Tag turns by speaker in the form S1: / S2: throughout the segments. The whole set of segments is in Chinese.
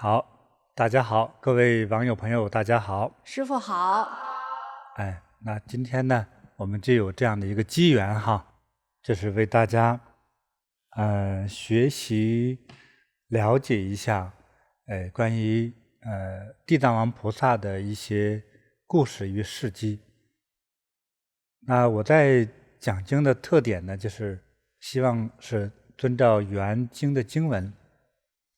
S1: 好，大家好，各位网友朋友，大家好。
S2: 师傅好。
S1: 那今天呢，我们就有这样的一个机缘哈，就是为大家学习了解一下关于地藏王菩萨的一些故事与事迹。那我在讲经的特点呢，就是希望是遵照原经的经文，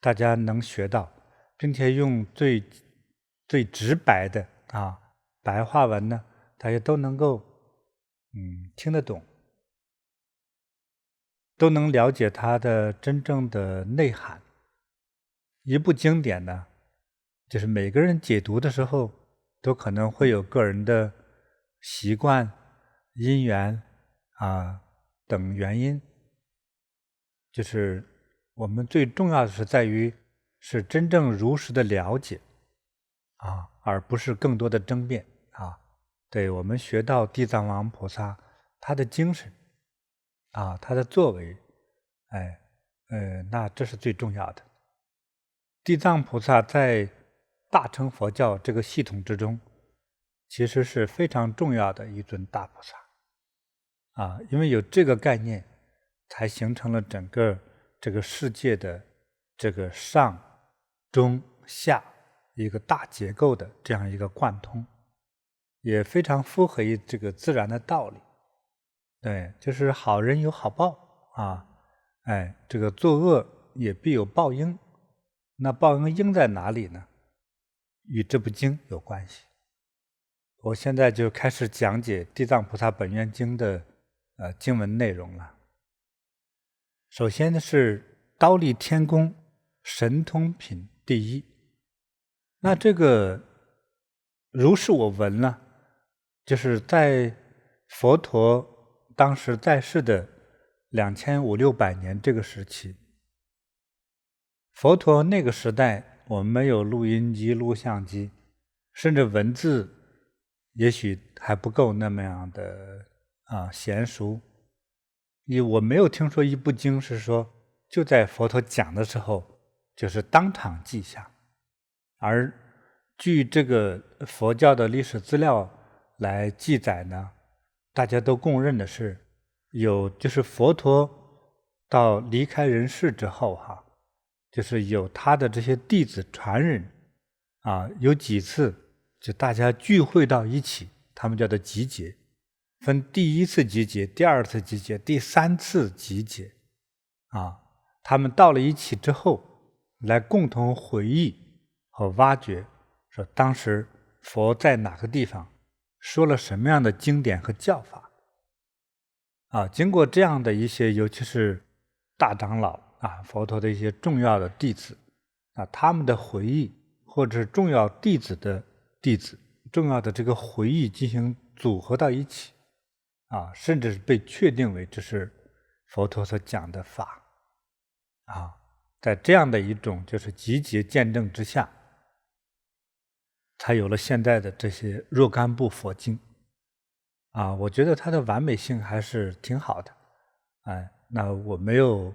S1: 大家能学到，并且用最直白的白话文呢，大家都能够听得懂，都能了解它的真正的内涵。一部经典呢，就是每个人解读的时候，都可能会有个人的习惯、因缘等原因。就是我们最重要的是在于是真正如实的了解而不是更多的争辩对，我们学到地藏王菩萨他的精神他的作为，那这是最重要的。地藏菩萨在大乘佛教这个系统之中，其实是非常重要的一尊大菩萨因为有这个概念，才形成了整个这个世界的这个上中下一个大结构的这样一个贯通，也非常符合于这个自然的道理。对，就是好人有好报这个作恶也必有报应。那报应在哪里呢？与这部经有关系。我现在就开始讲解地藏菩萨本愿经的经文内容了。首先呢是忉利天宫神通品第一。那这个如是我闻呢，就是在佛陀当时在世的2500-600年这个时期，佛陀那个时代，我们没有录音机、录像机，甚至文字也许还不够那么样的娴熟。我没有听说一部经是说就在佛陀讲的时候就是当场记下，而据这个佛教的历史资料来记载呢，大家都共认的是就是佛陀到离开人世之后就是有他的这些弟子传人有几次就大家聚会到一起，他们叫做集结，分第一次集结、第二次集结、第三次集结他们到了一起之后，来共同回忆和挖掘，说当时佛在哪个地方说了什么样的经典和教法经过这样的一些，尤其是大长老佛陀的一些重要的弟子他们的回忆，或者是重要弟子的弟子重要的这个回忆进行组合到一起甚至是被确定为这是佛陀所讲的法在这样的一种就是集结见证之下，才有了现在的这些若干部佛经我觉得它的完美性还是挺好的那我没有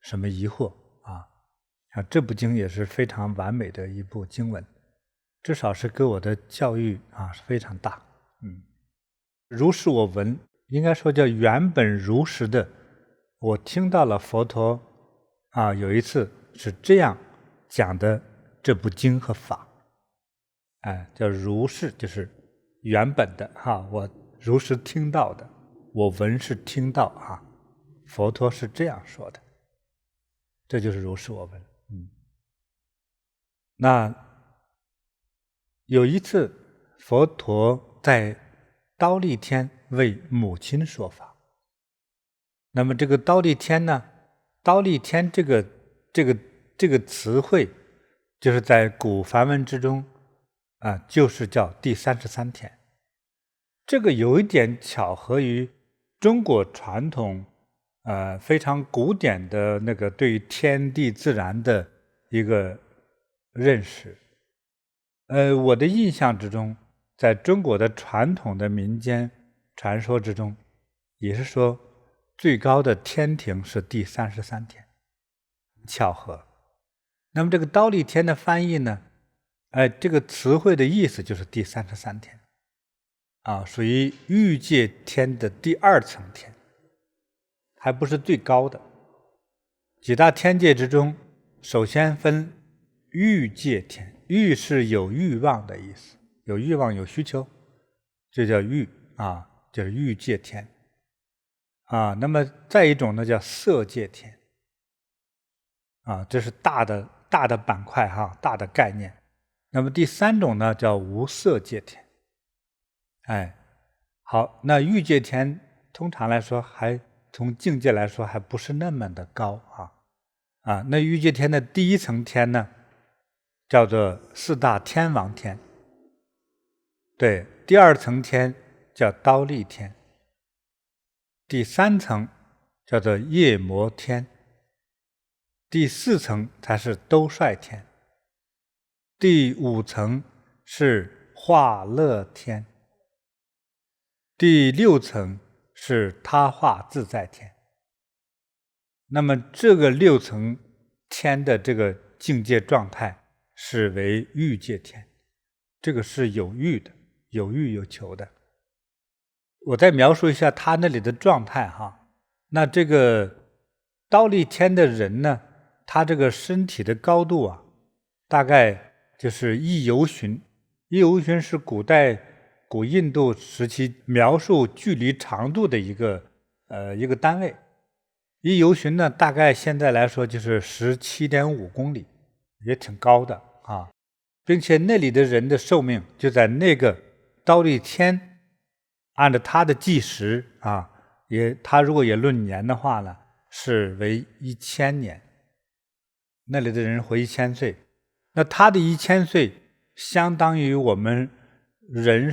S1: 什么疑惑这部经也是非常完美的一部经文，至少是给我的教育是非常大如是我闻，应该说叫原本如实的，我听到了佛陀有一次是这样讲的这部经和法叫如是，就是原本的我如实听到的，我闻是听到佛陀是这样说的，这就是如是我闻那有一次佛陀在忉利天为母亲说法，那么这个忉利天呢，忉利天这个词汇就是在古梵文之中就是叫第33天。这个有一点巧合于中国传统非常古典的那个对天地自然的一个认识我的印象之中，在中国的传统的民间传说之中，也是说最高的天庭是第33天，巧合。那么这个忉利天的翻译呢，这个词汇的意思就是第33天啊，属于欲界天的第2层天，还不是最高的。几大天界之中，首先分欲界天，欲是有欲望的意思，有欲望有需求，这叫欲啊，就是欲界天啊。那么再一种呢叫色界天啊，这是大的板块哈，大的概念。那么第3种呢叫无色界天。好，那欲界天通常来说还从境界来说还不是那么的高啊。那欲界天的第1层天呢叫做4大天王天，对，第2层天叫忉利天，第3层叫做夜摩天，第4层才是兜率天，第5层是化乐天，第6层是他化自在天。那么这个6层天的这个境界状态是为欲界天，这个是有欲的，有欲有求的。我再描述一下他那里的状态哈。那这个忉利天的人呢，他这个身体的高度啊，大概就是1由旬。1由旬是古印度时期描述距离长度的一个单位。1由旬呢，大概现在来说就是 17.5 公里，也挺高的啊。并且那里的人的寿命就在那个忉利天，按照他的计时啊，他如果也论年的话呢，是为1000年。那里的人活1000岁，那他的1000岁相当于我们人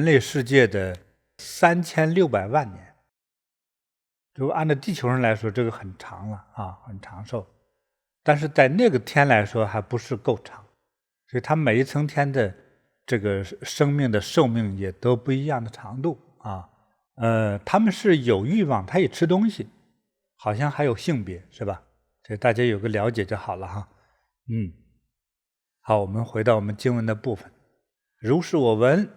S1: 类世界的3600万年。如果按照地球人来说，这个很长了啊，很长寿。但是在那个天来说还不是够长，所以它每一层天的这个生命的寿命也都不一样的长度啊。他们是有欲望，他也吃东西，好像还有性别，是吧？所以大家有个了解就好了哈。好，我们回到我们经文的部分。如是我闻，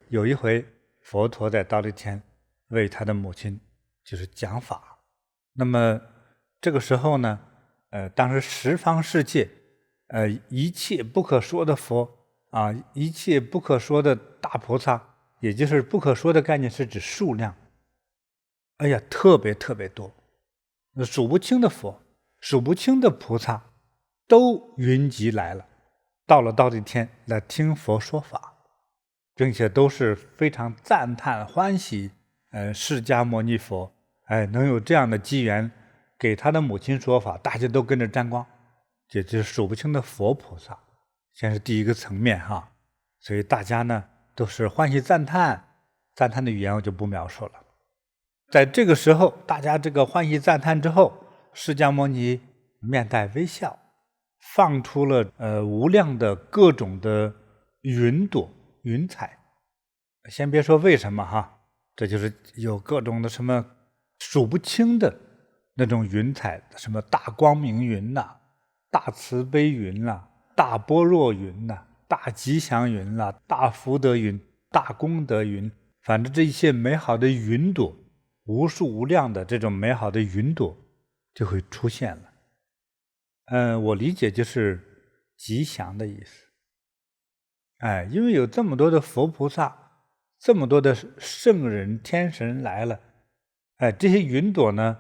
S1: 有一回佛陀在忉利天为他的母亲就是讲法。那么这个时候呢，当时十方世界，一切不可说的佛啊，一切不可说的大菩萨，也就是不可说的概念是指数量。哎呀，特别特别多，数不清的佛，数不清的菩萨都云集来了，到了忉利天来听佛说法，并且都是非常赞叹欢喜，释迦牟尼佛能有这样的机缘给他的母亲说法，大家都跟着沾光，这就是数不清的佛菩萨，先是第一个层面哈。所以大家呢都是欢喜赞叹，赞叹的语言我就不描述了。在这个时候，大家这个欢喜赞叹之后，释迦牟尼面带微笑，放出了无量的各种的云朵云彩。先别说为什么哈，这就是有各种的什么数不清的那种云彩，什么大光明云呐、大慈悲云啦、大般若云啦、大吉祥云啦、大福德云、大功德云，反正这一些美好的云朵，无数无量的这种美好的云朵就会出现了。我理解就是吉祥的意思。因为有这么多的佛菩萨，这么多的圣人天神来了，这些云朵呢，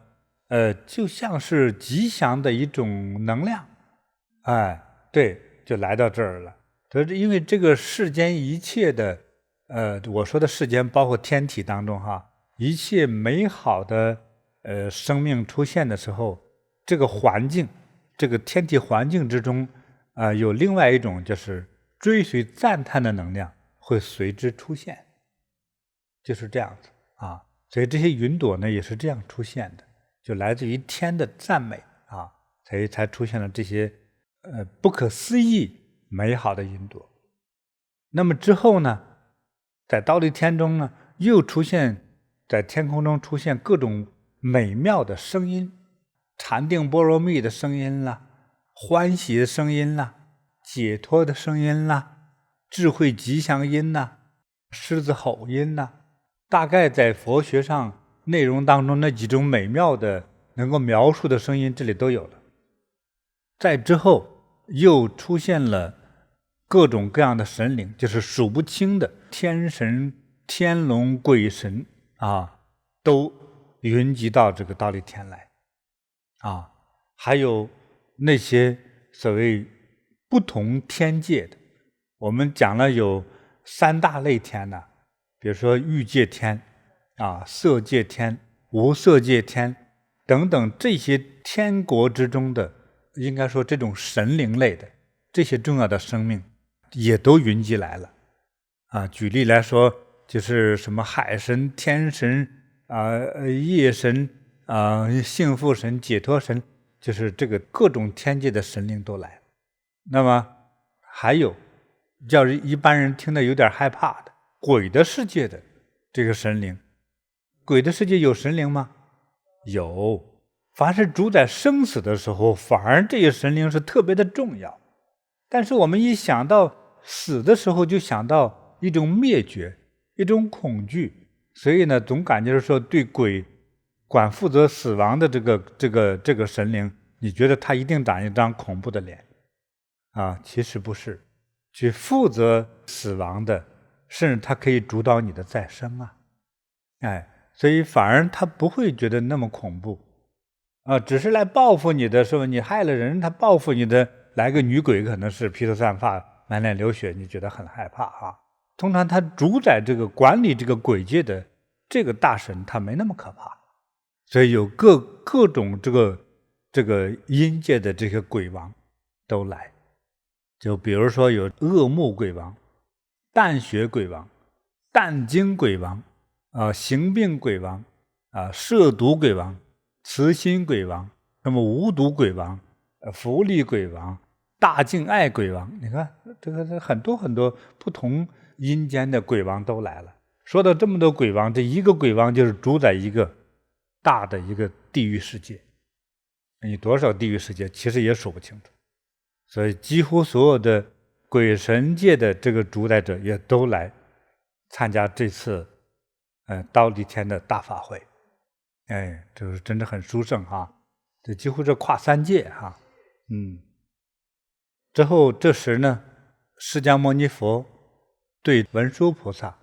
S1: 就像是吉祥的一种能量，对，就来到这儿了。因为这个世间一切的，我说的世间包括天体当中哈，一切美好的生命出现的时候，这个环境，这个天体环境之中有另外一种就是追随赞叹的能量会随之出现，就是这样子啊。所以这些云朵呢也是这样出现的，就来自于天的赞美啊，才出现了这些不可思议美好的云朵。那么之后呢，在忉利天中呢，又出现在天空中出现各种美妙的声音，禅定波罗蜜的声音啦，欢喜的声音啦，解脱的声音啦，智慧吉祥音啦，狮子吼音啦，大概在佛学上内容当中那几种美妙的能够描述的声音，这里都有了。再之后又出现了各种各样的神灵，就是数不清的天神、天龙、鬼神啊，都云集到这个忉利天来啊。还有那些所谓不同天界的，我们讲了有3大类天呢，比如说欲界天啊、色界天、无色界天等等，这些天国之中的，应该说这种神灵类的这些重要的生命也都云集来了啊。举例来说，就是什么海神、天神夜神幸福神、解脱神，就是这个各种天界的神灵都来了。那么还有叫一般人听得有点害怕的鬼的世界的这个神灵。鬼的世界有神灵吗？有。凡是主宰生死的时候，反而这些神灵是特别的重要。但是我们一想到死的时候，就想到一种灭绝，一种恐惧，所以呢，总感觉说对鬼管负责死亡的这个神灵，你觉得他一定长一张恐怖的脸啊？其实不是，去负责死亡的，甚至他可以主导你的再生啊！所以反而他不会觉得那么恐怖啊，只是来报复你的，是吧？你害了人，他报复你的，来个女鬼，可能是披头散发、满脸流血，你觉得很害怕啊。通常他主宰这个管理这个鬼界的这个大神，他没那么可怕，所以有各种这个阴界的这个鬼王都来，就比如说有恶目鬼王、淡血鬼王、淡精鬼王。行病鬼王摄毒鬼王、慈心鬼王，那么无毒鬼王、福利鬼王、大敬爱鬼王，你看这个很多很多不同阴间的鬼王都来了。说到这么多鬼王，这一个鬼王就是主宰一个大的一个地狱世界，你多少地狱世界其实也数不清楚。所以几乎所有的鬼神界的这个主宰者也都来参加这次忉利天的大法会，这是真的很殊胜哈，这几乎是跨3界哈，之后这时呢，释迦牟尼佛对文殊菩萨，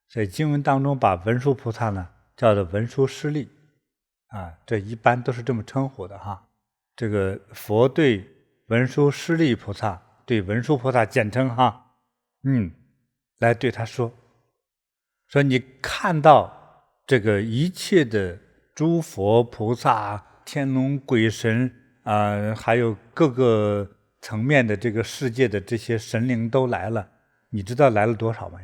S1: 在经文当中把文殊菩萨呢叫做文殊师利这一般都是这么称呼的哈。这个佛对文殊师利菩萨，对文殊菩萨简称哈，来对他说你看到这个一切的诸佛菩萨、天龙鬼神还有各个层面的这个世界的这些神灵都来了，你知道来了多少吗？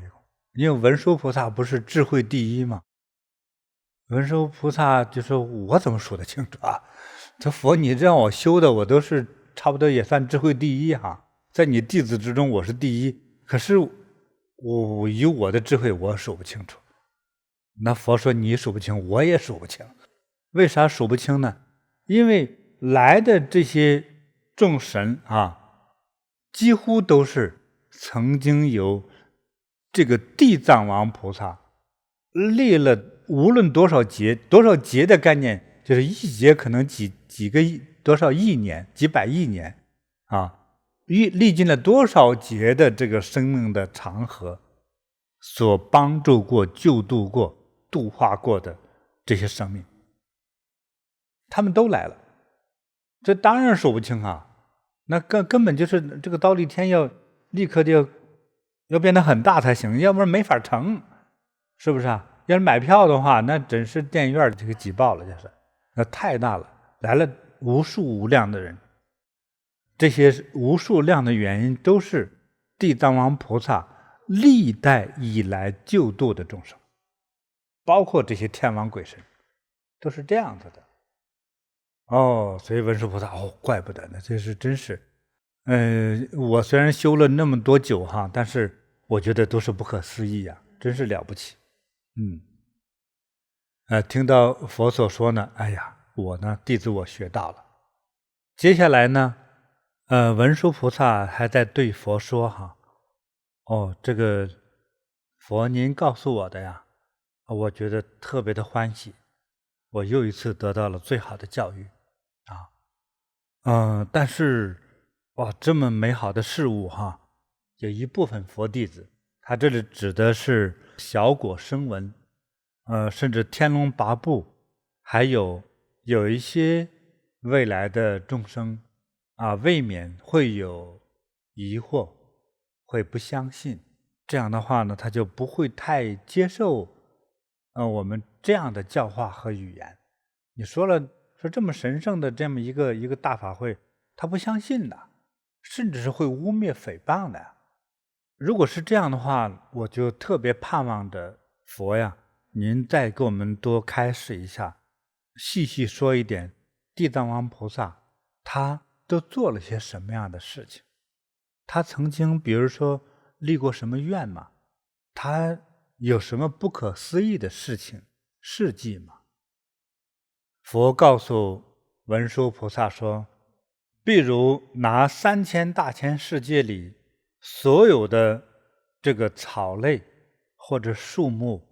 S1: 因为文殊菩萨不是智慧第一吗？文殊菩萨就说：“我怎么说得清楚啊？这佛你让我修的，我都是差不多也算智慧第一哈，在你弟子之中我是第一，可是我以我的智慧我数不清楚。”那佛说你数不清，我也数不清。为啥数不清呢？因为来的这些众神几乎都是曾经由这个地藏王菩萨立了无论多少劫的概念，就是一劫可能几个亿多少亿年，几百亿年历经了多少劫的这个生命的长河，所帮助过、救度过、度化过的这些生命，他们都来了，这当然数不清啊！那根本就是这个忉利天要立刻就要变得很大才行，要不然没法成，是不是啊？要是买票的话，那真是电影院这个挤爆了，就是那太大了，来了无数无量的人。这些无数量的原因都是地藏王菩萨历代以来救度的众生，包括这些天王鬼神，都是这样子的。所以文殊菩萨怪不得呢，这是真是，我虽然修了那么多久但是我觉得都是不可思议啊，真是了不起。听到佛所说呢，哎呀，我呢弟子我学到了。接下来呢，文殊菩萨还在对佛说哈，哦，这个佛您告诉我的呀，我觉得特别的欢喜，我又一次得到了最好的教育啊。但是哇，这么美好的事物哈，有一部分佛弟子，他这里指的是小果声闻，甚至天龙八部，还有一些未来的众生啊，未免会有疑惑，会不相信。这样的话呢，他就不会太接受，我们这样的教化和语言。你说这么神圣的这么一个大法会，他不相信的，甚至是会污蔑诽谤的。如果是这样的话，我就特别盼望着佛呀，您再给我们多开示一下，细细说一点地藏王菩萨他都做了些什么样的事情。他曾经比如说立过什么愿吗？他有什么不可思议的事情事迹吗？佛告诉文殊菩萨说，譬如拿3000大千世界里所有的这个草类或者树木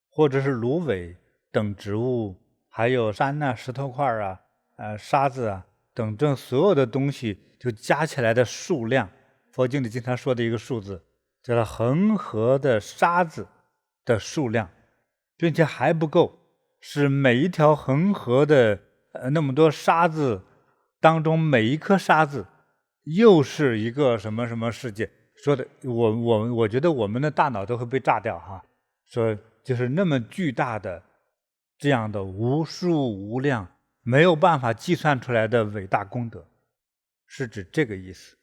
S1: 或者是芦苇等植物，还有山啊、石头块啊、沙子啊等这所有的东西，就加起来的数量，佛经里经常说的一个数字，叫做恒河的沙子的数量，并且还不够，是每一条恒河的那么多沙子当中，每一颗沙子又是一个什么什么世界。说的我觉得我们的大脑都会被炸掉哈。说就是那么巨大的这样的无数无量没有办法计算出来的伟大功德，是指这个意思。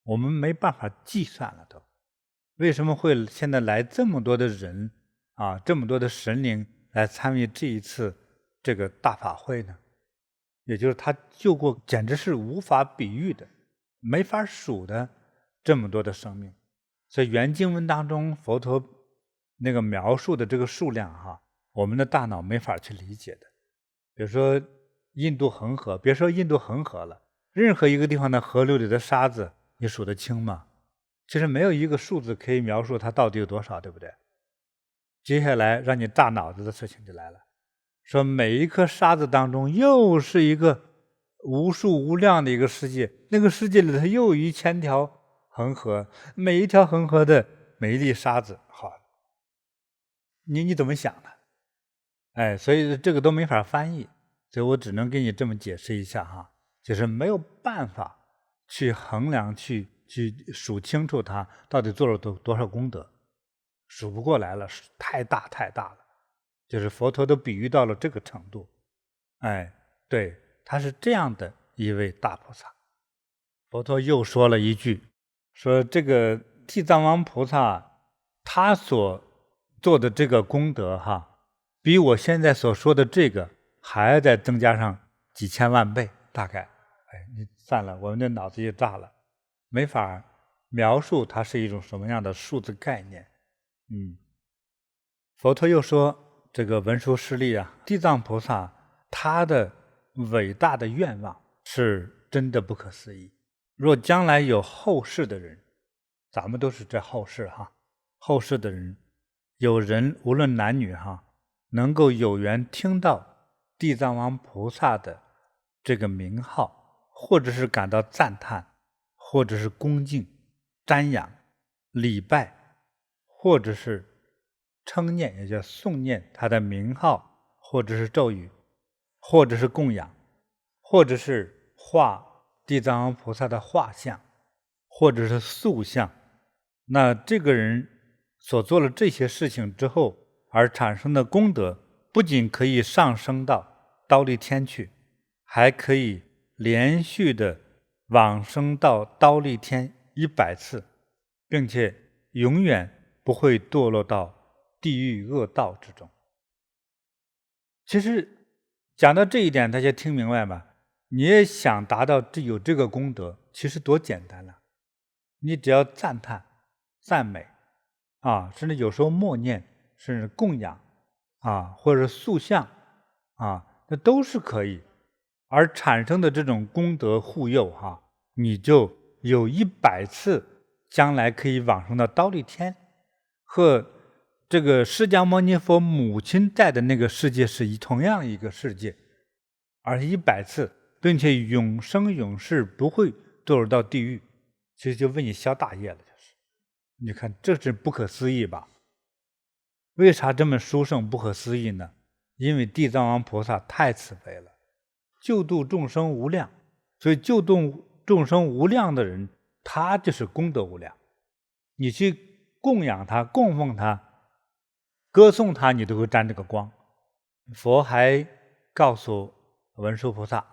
S1: 我们没办法计算了都。为什么会现在来这么多的人啊，这么多的神灵来参与这一次这个大法会呢？也就是他救过简直是无法比喻的，没法数的这么多的生命。所以原经文当中佛陀那个描述的这个数量哈，我们的大脑没法去理解的。比如说印度恒河，别说印度恒河了，任何一个地方的河流里的沙子你数得清吗？其实没有一个数字可以描述它到底有多少，对不对？接下来让你大脑子的事情就来了，说每一颗沙子当中又是一个无数无量的一个世界，那个世界里头又有1000条恒河，每一条恒河的每一粒沙子，好，你怎么想的？所以这个都没法翻译，所以我只能给你这么解释一下哈，就是没有办法去衡量、去数清楚它到底做了多少功德，数不过来了，太大太大了，就是佛陀都比喻到了这个程度。对，他是这样的一位大菩萨。佛陀又说了一句，说这个地藏王菩萨他所做的这个功德哈，比我现在所说的这个还要再增加上几千万倍，大概。你算了，我们的脑子就炸了，没法描述它是一种什么样的数字概念。佛陀又说，这个文殊师利啊，地藏菩萨他的伟大的愿望是真的不可思议。若将来有后世的人，咱们都是这后世哈，后世的人，有人无论男女哈，能够有缘听到地藏王菩萨的这个名号，或者是感到赞叹，或者是恭敬、瞻仰、礼拜，或者是称念，也叫诵念他的名号，或者是咒语，或者是供养，或者是画地藏王菩萨的画像，或者是塑像，那这个人所做了这些事情之后而产生的功德，不仅可以上升到忉利天去，还可以连续的往生到忉利天100次，并且永远不会堕落到地狱恶道之中。其实讲到这一点，大家听明白吗？你也想达到有这个功德，其实多简单了。你只要赞叹、赞美啊，甚至有时候默念，甚至供养啊，或者塑像啊，那都是可以。而产生的这种功德护佑哈，你就有100次将来可以往生到忉利天，和这个释迦牟尼佛母亲在的那个世界是同样一个世界，而且100次，并且永生永世不会堕入到地狱，其实就为你消大业了。就是你看，这是不可思议吧？为啥这么殊胜不可思议呢？因为地藏王菩萨太慈悲了，救度众生无量，所以救度众生无量的人，他就是功德无量。你去供养他、供奉他、歌颂他，你都会沾这个光。佛还告诉文殊菩萨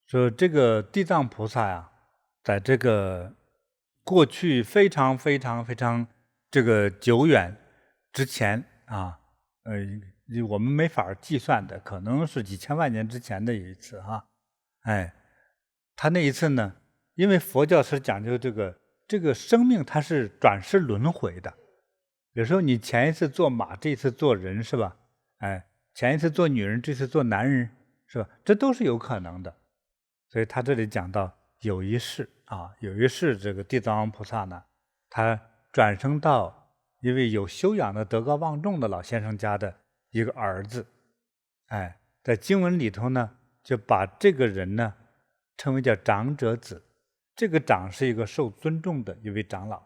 S1: 说这个地藏菩萨呀，在这个过去非常非常非常这个久远之前我们没法计算的，可能是几千万年之前的一次他那一次呢，因为佛教是讲究这个生命它是转世轮回的，有时候你前一次做马，这一次做人，是吧？前一次做女人，这次做男人，是吧？这都是有可能的。所以他这里讲到有一世这个地藏王菩萨呢，他转生到一位有修养的德高望重的老先生家的一个儿子，在经文里头呢，就把这个人呢称为叫长者子。这个长是一个受尊重的一位长老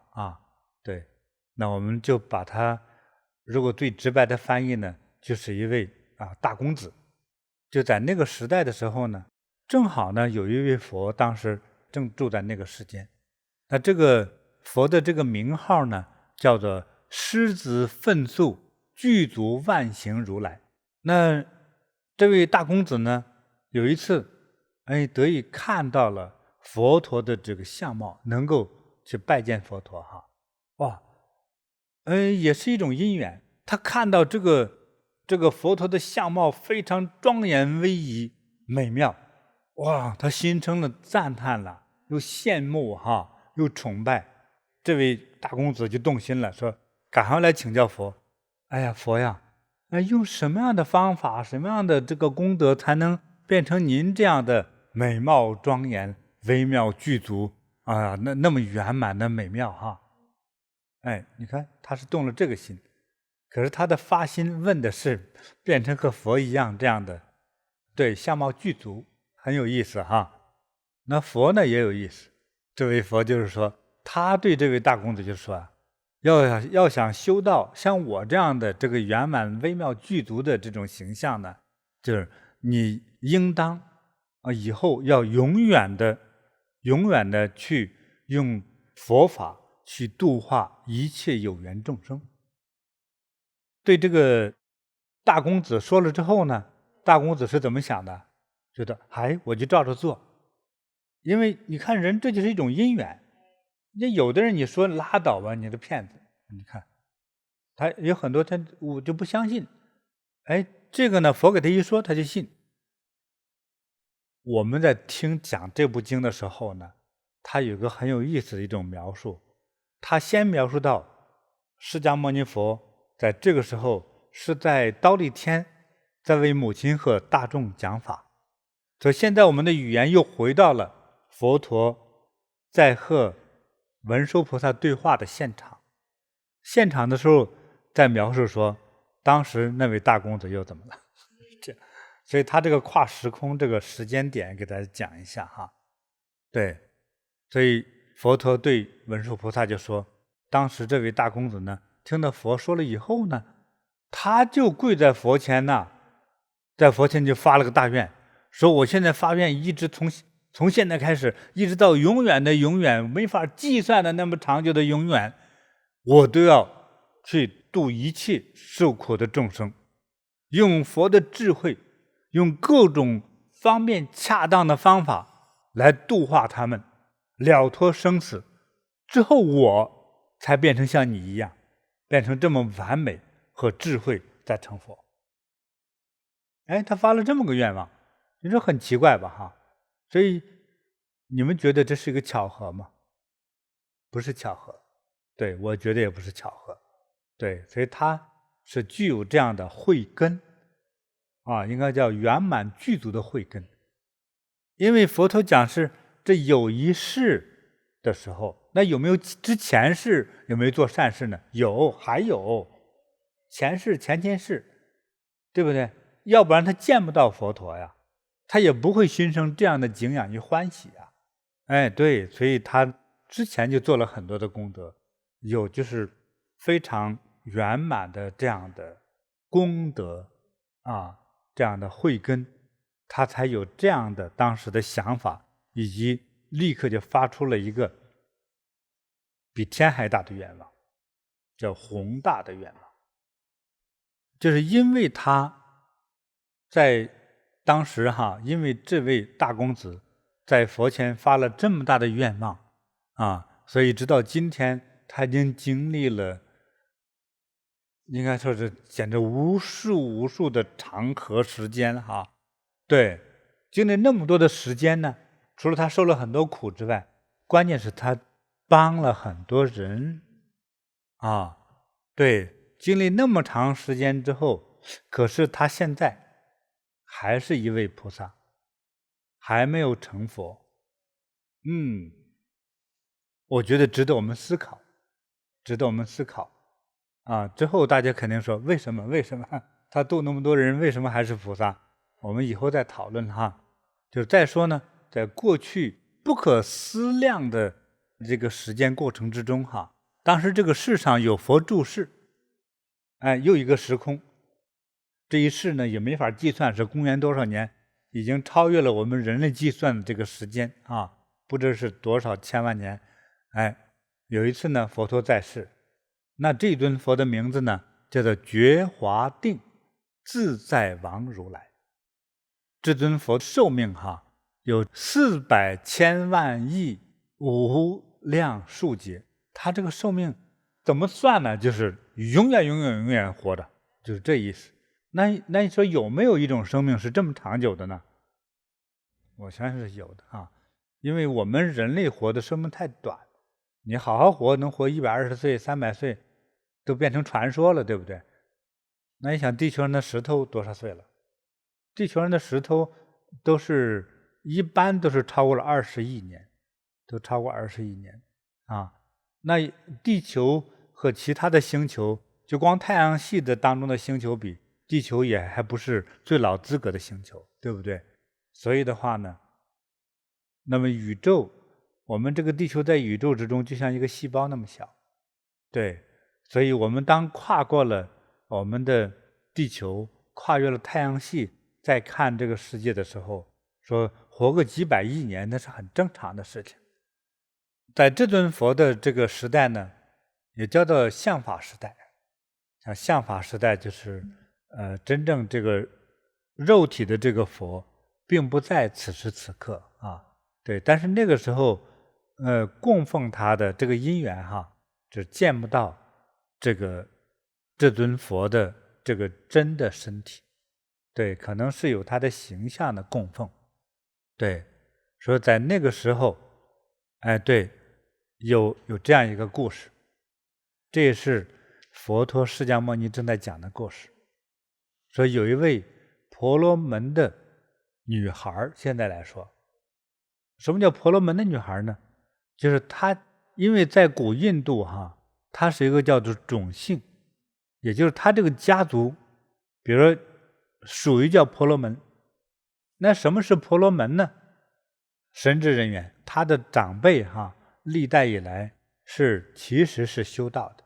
S1: 对，那我们就把他，如果最直白的翻译呢，就是一位大公子。就在那个时代的时候呢，正好呢有一位佛当时正住在那个世间，那这个佛的这个名号呢叫做狮子奋速具足万行如来。那这位大公子呢，有一次得以看到了佛陀的这个相貌，能够去拜见佛陀也是一种因缘。他看到这个佛陀的相貌非常庄严威仪美妙，他心生了赞叹了，又羡慕又崇拜。这位大公子就动心了，说赶快来请教佛。佛呀，用什么样的方法，什么样的这个功德才能变成您这样的美貌庄严微妙具足那么圆满的美妙你看他是动了这个心，可是他的发心问的是变成和佛一样这样的，对，相貌具足，很有意思那佛呢也有意思，这位佛就是说，他对这位大公子就说要想修到像我这样的这个圆满微妙具足的这种形象呢，就是你应当以后要永远的去用佛法去度化一切有缘众生。对这个大公子说了之后呢，大公子是怎么想的？觉得我就照着做。因为你看人这就是一种因缘，那有的人你说拉倒吧，你的骗子，你看他有很多我就不相信。这个呢佛给他一说他就信。我们在讲这部经的时候呢，他有个很有意思的一种描述。他先描述到释迦牟尼佛在这个时候是在忉利天在为母亲和大众讲法，所以现在我们的语言又回到了佛陀在和文殊菩萨对话的现场。现场的时候在描述说当时那位大公子又怎么了所以他这个跨时空这个时间点给大家讲一下对，所以佛陀对文殊菩萨就说，当时这位大公子呢听到佛说了以后呢，他就跪在佛前在佛前就发了个大愿，说我现在发愿一直从现在开始一直到永远的永远，没法计算的那么长久的永远，我都要去度一切受苦的众生，用佛的智慧，用各种方便恰当的方法来度化他们，了脱生死之后，我才变成像你一样，变成这么完美和智慧再成佛。他发了这么个愿望，你说很奇怪吧所以你们觉得这是一个巧合吗？不是巧合，对，我觉得也不是巧合，对，所以它是具有这样的慧根应该叫圆满具足的慧根。因为佛陀讲是这有一世的时候，那有没有之前世有没有做善事呢？有，还有前世、前世，对不对？要不然他见不到佛陀呀，他也不会心生这样的敬仰与欢喜啊。哎，对，所以他之前就做了很多的功德，有就是非常圆满的这样的功德啊，这样的慧根，他才有这样的当时的想法，以及立刻就发出了一个比天还大的愿望，叫宏大的愿望。就是因为他在当时因为这位大公子在佛前发了这么大的愿望啊，所以直到今天他已经经历了，应该说是简直无数的长河时间对，经历那么多的时间呢，除了他受了很多苦之外，关键是他帮了很多人啊。对，经历那么长时间之后，可是他现在还是一位菩萨，还没有成佛。我觉得值得我们思考，值得我们思考啊！之后大家肯定说，为什么他度那么多人，为什么还是菩萨？我们以后再讨论就是再说呢，在过去不可思量的这个时间过程之中当时这个世上有佛住世，又一个时空，这一世呢也没法计算是公元多少年，已经超越了我们人类计算的这个时间不知是多少千万年。有一次呢，佛陀在世，那这尊佛的名字呢叫做觉华定自在王如来。这尊佛寿命有400千万亿无量数劫，他这个寿命怎么算呢？就是永远活的，就是这意思。那你说有没有一种生命是这么长久的呢？我相信是有的因为我们人类活的寿命太短，你好好活能活120岁、300岁，都变成传说了，对不对？那你想地球上的石头多少岁了？地球上的石头一般都是超过了20亿年，都超过20亿年那地球和其他的星球，就光太阳系的当中的星球比，地球也还不是最老资格的星球，对不对？所以的话呢，那么宇宙，我们这个地球在宇宙之中就像一个细胞那么小，对，所以我们当跨过了我们的地球，跨越了太阳系，再看这个世界的时候，说活个几百亿年，那是很正常的事情。在这尊佛的这个时代呢，也叫做相法时代。像相法时代就是真正这个肉体的这个佛并不在此时此刻对，但是那个时候供奉他的这个因缘就见不到这尊佛的这个真的身体，对，可能是有他的形象的供奉，对，所以在那个时候对，有这样一个故事，这也是佛陀释迦牟尼正在讲的故事。说有一位婆罗门的女孩，现在来说，什么叫婆罗门的女孩呢？就是她因为在古印度她是一个叫做种姓，也就是她这个家族，比如说属于叫婆罗门。那什么是婆罗门呢？神职人员，他的长辈历代以来其实是修道的。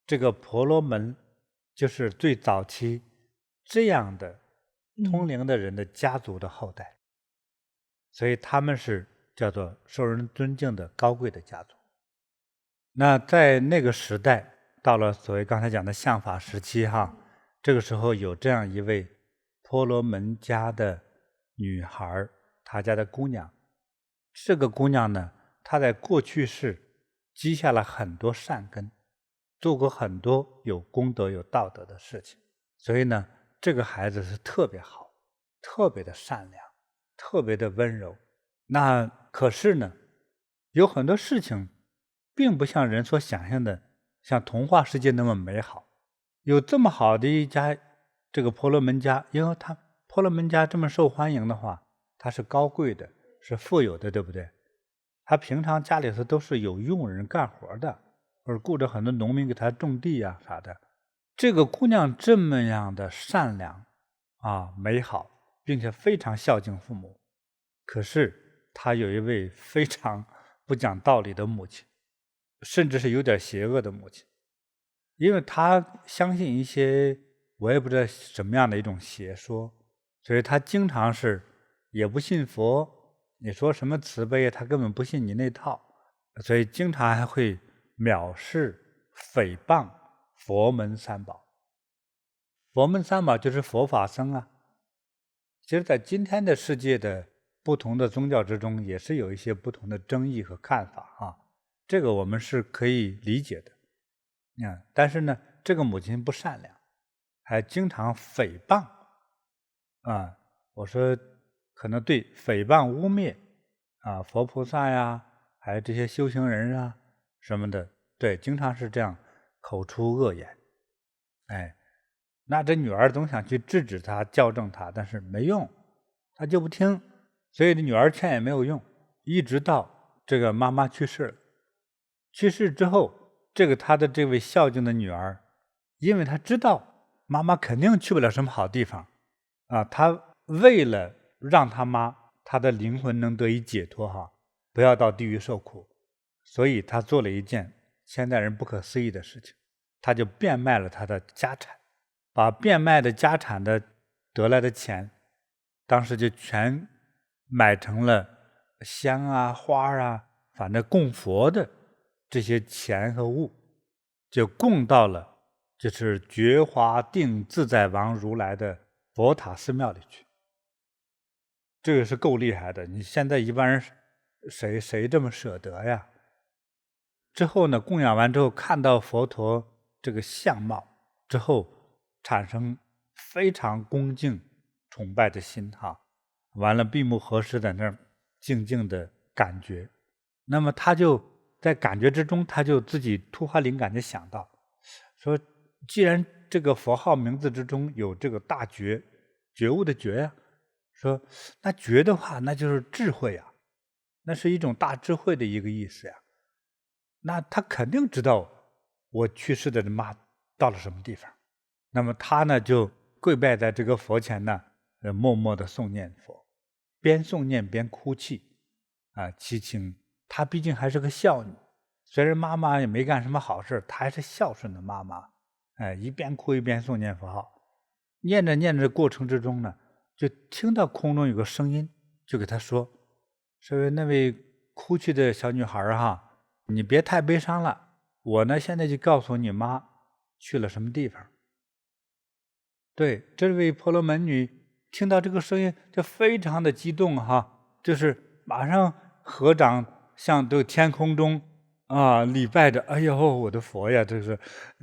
S1: 这个婆罗门就是最早期这样的通灵的人的家族的后代，所以他们是叫做受人尊敬的高贵的家族。那在那个时代，到了所谓刚才讲的相法时期这个时候有这样一位婆罗门家的女孩，她家的姑娘。这个姑娘呢，她在过去世积下了很多善根，做过很多有功德有道德的事情，所以呢这个孩子是特别好，特别的善良，特别的温柔。那可是呢有很多事情并不像人所想象的像童话世界那么美好。有这么好的一家这个婆罗门家，因为他婆罗门家这么受欢迎的话，他是高贵的，是富有的，对不对？她平常家里头都是有佣人干活的，或者雇着很多农民给她种地呀啥的。这个姑娘这么样的善良美好，并且非常孝敬父母，可是她有一位非常不讲道理的母亲，甚至是有点邪恶的母亲。因为她相信一些我也不知道什么样的一种邪说，所以她经常是也不信佛，你说什么慈悲，她根本不信你那套，所以经常还会藐视诽谤佛门三宝。佛门三宝就是佛法僧啊。其实在今天的世界的不同的宗教之中，也是有一些不同的争议和看法这个我们是可以理解的。但是呢，这个母亲不善良，还经常诽谤我说可能对诽谤污蔑佛菩萨呀，还有这些修行人啊什么的，对，经常是这样口出恶言。那这女儿总想去制止他、校正他，但是没用，他就不听，所以这女儿劝也没有用，一直到这个妈妈去世了。去世之后，他的这位孝敬的女儿，因为他知道妈妈肯定去不了什么好地方他为了让他的灵魂能得以解脱不要到地狱受苦，所以他做了一件现代人不可思议的事情，他就变卖了他的家产，把变卖的家产的得来的钱，当时就全买成了香啊、花啊，反正供佛的这些钱和物，就供到了就是觉华定自在王如来的佛塔寺庙里去。这个是够厉害的，你现在一般人谁这么舍得呀？之后呢，供养完之后，看到佛陀这个相貌之后，产生非常恭敬崇拜的心完了闭目合十，在那儿静静的感觉。那么他就在感觉之中，他就自己突发灵感，就想到说，既然这个佛号名字之中有这个大觉，觉悟的觉呀，说那觉的话，那就是智慧啊，那是一种大智慧的一个意思呀。那他肯定知道我去世的妈到了什么地方，那么他呢就跪拜在这个佛前呢，默默的诵念佛，边诵念边哭泣祈请。她毕竟还是个孝女，虽然妈妈也没干什么好事，她还是孝顺的妈妈。一边哭一边诵念佛号，念着念着过程之中呢，就听到空中有个声音，就给她说那位哭泣的小女孩你别太悲伤了，我呢现在就告诉你妈去了什么地方。对，这位婆罗门女听到这个声音就非常的激动就是马上合掌向这个天空中礼拜着，哎呦我的佛呀，这是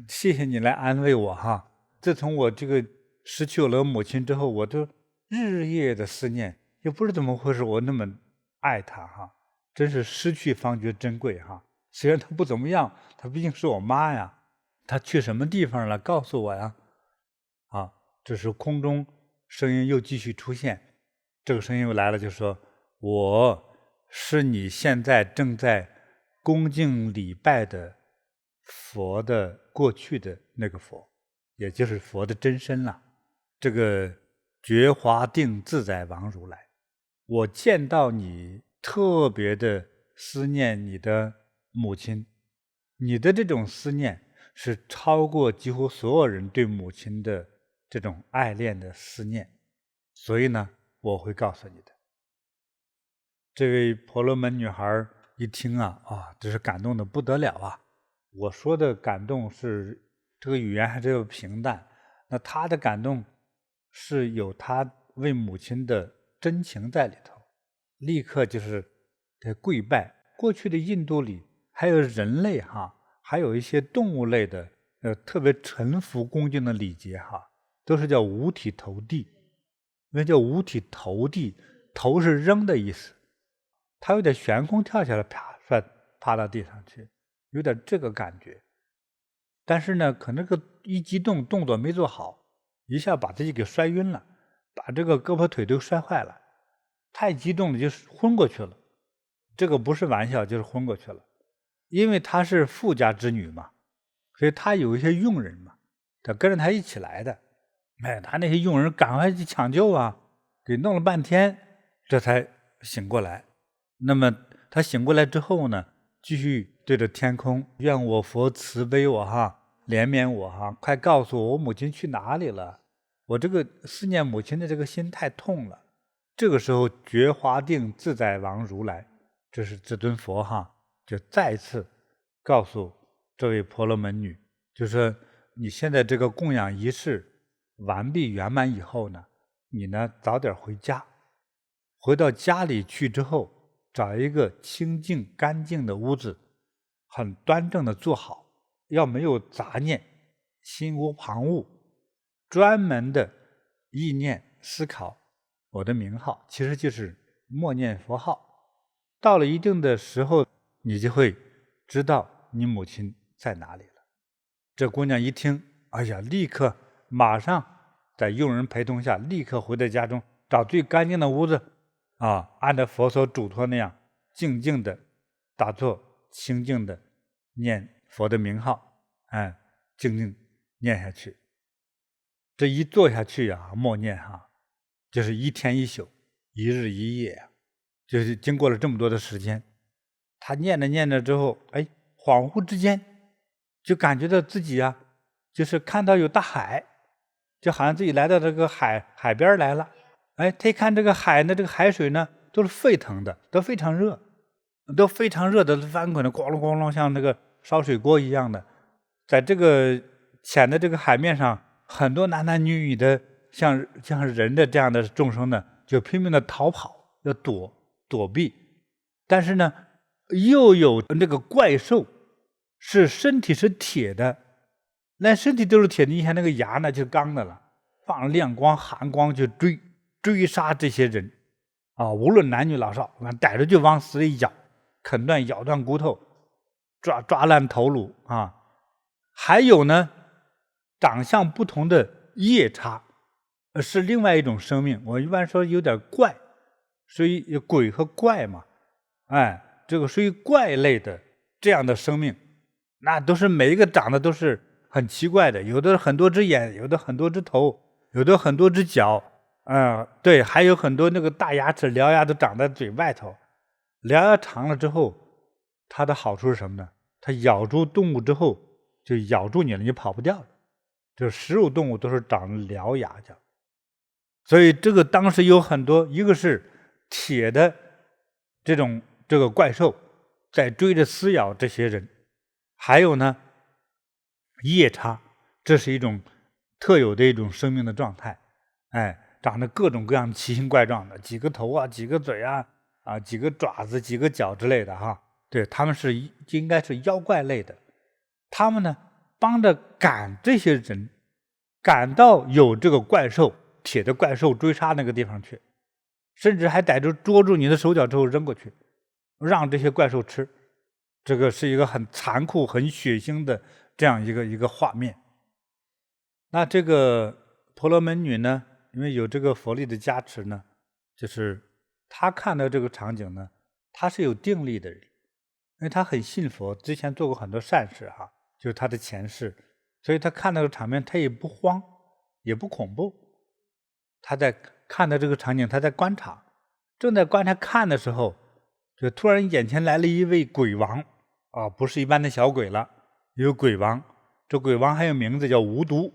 S1: 谢谢你来安慰我自从我这个失去了母亲之后，我就日夜的思念，也不知怎么回事，我那么爱她真是失去方觉珍贵虽然她不怎么样，她毕竟是我妈呀，她去什么地方了告诉我呀这时空中声音又继续出现，这个声音又来了，就说我是你现在正在恭敬礼拜的佛的过去的那个佛，也就是佛的真身了，这个觉华定自在王如来。我见到你特别的思念你的母亲，你的这种思念是超过几乎所有人对母亲的这种爱恋的思念，所以呢，我会告诉你的。这位婆罗门女孩一听这是感动的不得了我说的感动是这个语言还是有平淡，那她的感动是有她为母亲的真情在里头，立刻就是跪拜。过去的印度里还有人类还有一些动物类的特别臣服恭敬的礼节都是叫五体投地。那叫五体投地，投是扔的意思，他有点悬空跳下来，啪趴到地上去，有点这个感觉。但是呢，可能个一激动，动作没做好，一下把自己给摔晕了，把这个胳膊腿都摔坏了。太激动了，就是昏过去了。这个不是玩笑，就是昏过去了。因为她是富家之女嘛，所以她有一些佣人嘛，他跟着她一起来的。他那些佣人赶快去抢救啊，给弄了半天，这才醒过来。那么他醒过来之后呢，继续对着天空，愿我佛慈悲我哈，怜悯我哈，快告诉我母亲去哪里了，我这个思念母亲的这个心太痛了。这个时候觉华定自在王如来，这是这尊佛哈，就再次告诉这位婆罗门女，就是说你现在这个供养仪式完毕圆满以后呢，你呢早点回家，回到家里去之后，找一个清净干净的屋子，很端正的坐好，要没有杂念，心无旁骛，专门的意念思考我的名号，其实就是默念佛号。到了一定的时候，你就会知道你母亲在哪里了。这姑娘一听，哎呀，立刻马上在佣人陪同下，立刻回到家中，找最干净的屋子啊，按照佛所嘱托那样，静静的打坐，清静的念佛的名号，静静念下去。这一坐下去啊，默念哈，就是一天一宿，一日一夜啊，就是经过了这么多的时间，他念着念着之后，恍惚之间就感觉到自己啊，就是看到有大海，就好像自己来到这个海边来了。他一看这个海呢，这个海水呢都是沸腾的，都非常热，的翻滚的，咣隆咣隆，像那个烧水锅一样的。在这个浅的这个海面上，很多男男女女的像人的这样的众生呢，就拼命的逃跑，要躲避。但是呢，又有那个怪兽，是身体是铁的，那身体都是铁的，你看那个牙呢就是钢的了，放亮光寒光就追杀这些人啊，无论男女老少，逮着就往死里咬，啃断咬断骨头，抓烂头颅啊。还有呢，长相不同的夜叉，是另外一种生命，我一般说有点怪，属于鬼和怪嘛，这个属于怪类的这样的生命，那都是每一个长得都是很奇怪的，有的很多只眼，有的很多只头，有的很多只脚，对，还有很多那个大牙齿、獠牙都长在嘴外头。獠牙长了之后，它的好处是什么呢？它咬住动物之后，就咬住你了，你跑不掉了。就是食肉动物都是长獠牙的，所以这个当时有很多，一个是铁的这个怪兽在追着撕咬这些人，还有呢夜叉，这是一种特有的一种生命的状态，长得各种各样奇形怪状的，几个头啊，几个嘴啊，几个爪子，几个脚之类的哈。对，他们应该是妖怪类的，他们呢帮着赶这些人，赶到有这个怪兽铁的怪兽追杀那个地方去，甚至还逮住捉住你的手脚之后扔过去，让这些怪兽吃。这个是一个很残酷、很血腥的这样一个画面。那这个婆罗门女呢，因为有这个佛力的加持呢，就是她看到这个场景呢，她是有定力的人，因为她很信佛，之前做过很多善事哈，就是她的前世，所以她看到这个场面，她也不慌，也不恐怖。她在看到这个场景，她在观察，正在观察看的时候，就突然眼前来了一位鬼王不是一般的小鬼了，有鬼王。这鬼王还有名字叫无毒，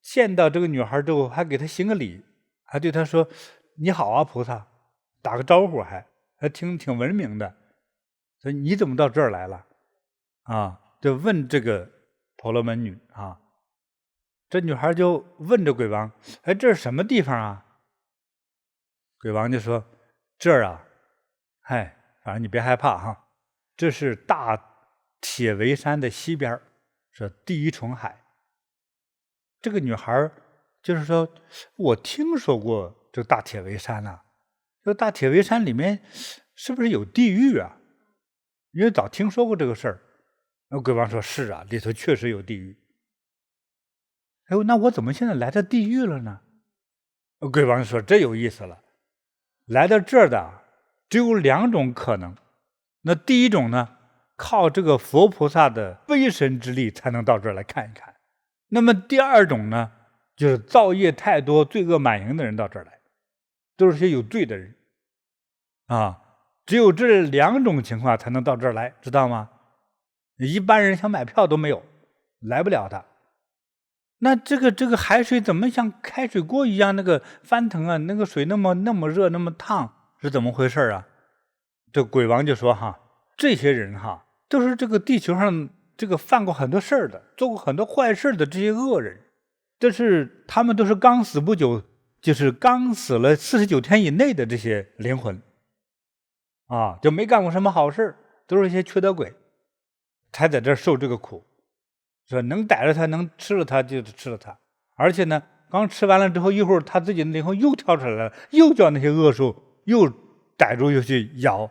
S1: 见到这个女孩之后，还给她行个礼，还对她说：“你好啊，菩萨，打个招呼还挺文明的。所以你怎么到这儿来了？”就问这个婆罗门女啊。这女孩就问这鬼王：“这是什么地方啊？”鬼王就说：“这儿啊，反正你别害怕哈，这是大铁围山的西边，是第一重海。”这个女孩就是说，我听说过这个大铁围山啊，这个大铁围山里面是不是有地狱啊？因为早听说过这个事儿。那鬼王说：“是啊，里头确实有地狱。”那我怎么现在来到地狱了呢？鬼王说：“这有意思了，来到这儿的只有2种可能。那第一种呢，靠这个佛菩萨的威神之力才能到这儿来看一看。那么第二种呢，就是造业太多、罪恶满盈的人到这儿来，都是些有罪的人啊。只有这2种情况才能到这儿来，知道吗？一般人想买票都没有，来不了的。那这个海水怎么像开水锅一样那个翻腾啊？那个水那么热那么烫，是怎么回事啊？这鬼王就说哈，这些人哈都是这个地球上这个犯过很多事儿的，做过很多坏事的这些恶人，他们都是刚死不久，就是刚死了49天以内的这些灵魂啊，就没干过什么好事，都是一些缺德鬼，才在这受这个苦。说能逮着他，能吃了他就吃了他，而且呢，刚吃完了之后，一会儿他自己的灵魂又跳出来了，又叫那些恶兽又逮住，又去咬